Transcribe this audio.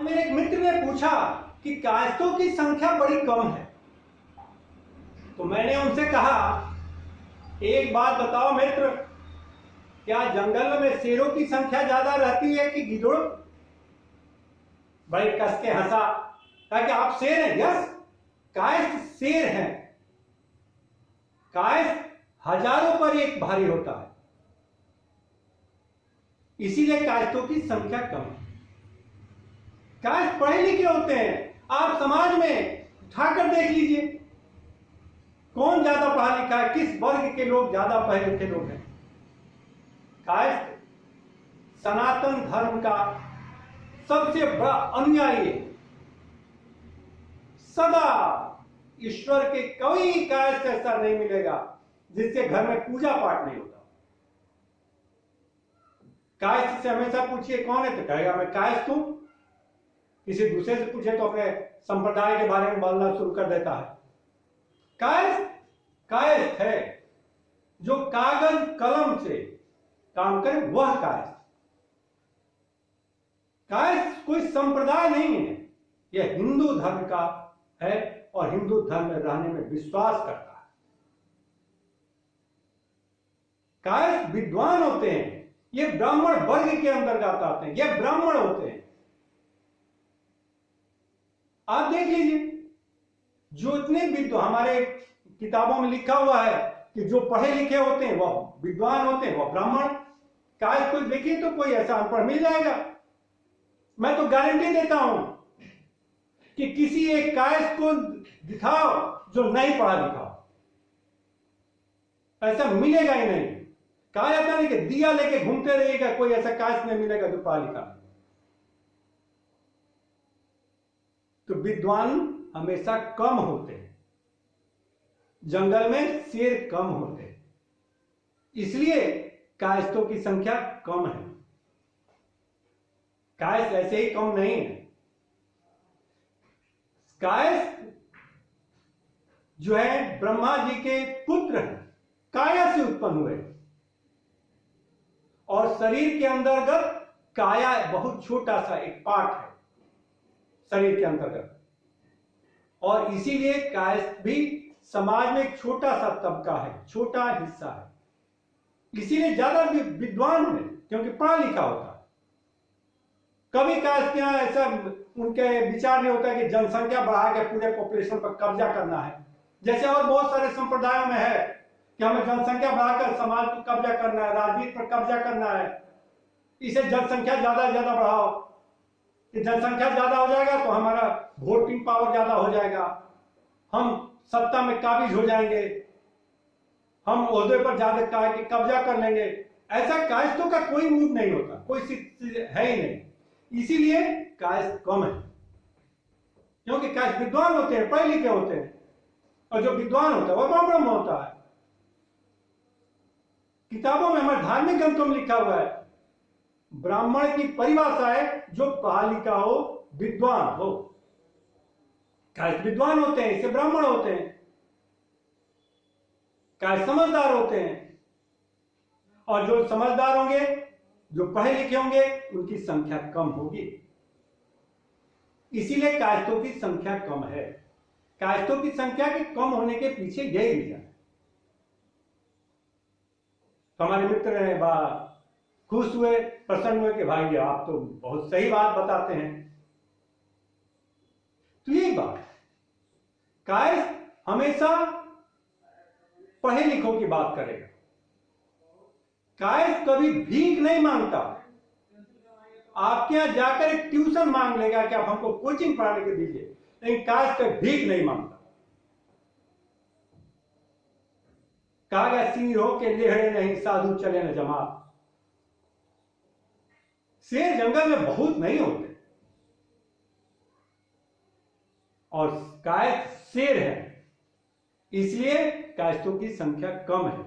मेरे एक मित्र ने पूछा कि कायस्थों की संख्या बड़ी कम है, तो मैंने उनसे कहा, एक बात बताओ मित्र, क्या जंगल में शेरों की संख्या ज्यादा रहती है कि गिद्धों? बड़े कस के हंसा, कहा कि आप शेर हैं? यस, कायस्थ शेर हैं। कायस्थ हजारों पर एक भारी होता है, इसीलिए कायस्थों की संख्या कम है। कायस्थ पढ़े लिखे होते हैं। आप समाज में उठाकर देख लीजिए, कौन ज्यादा पढ़ा लिखा है, किस वर्ग के लोग ज्यादा पढ़े लिखे लोग हैं। कायस्थ सनातन धर्म का सबसे बड़ा अनुयायी है। सदा ईश्वर के कोई कायस्थ ऐसा नहीं मिलेगा जिसके घर में पूजा पाठ नहीं होता। कायस्थ से हमेशा पूछिए कौन है, तो कहेगा मैं कायस्थ हूं। किसी दूसरे से पूछे तो अपने संप्रदाय के बारे में बोलना शुरू कर देता है। कायस्थ कायस्थ है, जो कागज कलम से काम करे वह कायस्थ। कायस्थ कोई संप्रदाय नहीं है, यह हिंदू धर्म का है और हिंदू धर्म में रहने में विश्वास करता है। कायस्थ विद्वान होते हैं, ये ब्राह्मण वर्ग के अंतर्गत आते हैं, ये ब्राह्मण होते हैं। आप देख लीजिए, जो इतने विद्वान, हमारे किताबों में लिखा हुआ है कि जो पढ़े लिखे होते हैं वह विद्वान होते हैं, वह ब्राह्मण। कायस्थ को देखिए तो कोई ऐसा अनपढ़ मिल जाएगा। मैं तो गारंटी देता हूं कि किसी एक कायस्थ को दिखाओ जो नहीं पढ़ा लिखा हो, ऐसा मिलेगा ही नहीं। कहा जाता नहीं कि दिया लेके घूमते रहिएगा, कोई ऐसा कायस्थ नहीं मिलेगा जो पढ़ा लिखा। तो विद्वान हमेशा कम होते हैं, जंगल में शेर कम होते हैं, इसलिए कायस्थों की संख्या कम है। कायस्थ ऐसे ही कम नहीं है। कायस्थ जो है ब्रह्मा जी के पुत्र हैं, काया से उत्पन्न हुए, और शरीर के अंतर्गत काया बहुत छोटा सा एक पार्ट है शरीर के अंतर्गत, और इसीलिए कायस्थ भी समाज में एक छोटा सा तबका है, छोटा हिस्सा है। इसीलिए ज्यादा विद्वान है, क्योंकि पढ़ा लिखा होता है। कभी कायस्थ यहाँ ऐसा उनके विचार नहीं होता कि जनसंख्या बढ़ा के पूरे पॉपुलेशन पर कब्जा करना है, जैसे और बहुत सारे संप्रदायों में है कि हमें जनसंख्या बढ़ाकर समाज को कब्जा करना है, राजनीति पर कब्जा करना है, इसे जनसंख्या ज्यादा बढ़ाओ, कि जनसंख्या ज्यादा हो जाएगा तो हमारा वोटिंग पावर ज्यादा हो जाएगा, हम सत्ता में काबिज हो जाएंगे, हम ओहदे पर ज्यादा कब्जा कर लेंगे। ऐसा कायस्थों का कोई मूड नहीं होता, कोई है ही नहीं। इसीलिए कायस्थ कम है, क्योंकि कायस्थ विद्वान होते हैं, पढ़े लिखे होते हैं, और जो विद्वान होता है वह ब्राह्मण होता है। किताबों में, हमारे धार्मिक ग्रंथों में लिखा हुआ है, ब्राह्मण की परिभाषा है जो पढ़ा लिखा हो, विद्वान हो। कायस्थ विद्वान होते हैं, इससे ब्राह्मण होते हैं। कायस्थ समझदार होते हैं, और जो समझदार होंगे, जो पढ़े लिखे होंगे, उनकी संख्या कम होगी। इसीलिए कायस्थों की संख्या कम है। कायस्थों की संख्या के कम होने के पीछे यही रीजन है। तो हमारे मित्र ने खुश हुए, प्रसन्न हुए कि भाई आप तो बहुत सही बात बताते हैं। तो यही बात, कायस्थ हमेशा पढ़े लिखों की बात करेगा। कायस्थ कभी भीख नहीं मांगता। आपके यहां जाकर एक ट्यूशन मांग लेगा कि आप हमको कोचिंग पढ़ाने के दीजिए, लेकिन कायस्थ भीख नहीं मांगता। कहा गया, सिंह हो के लेहड़े नहीं, साधु चले न जमात। शेर जंगल में बहुत नहीं होते, और कायस्थ शेर है, इसलिए कायस्थों की संख्या कम है।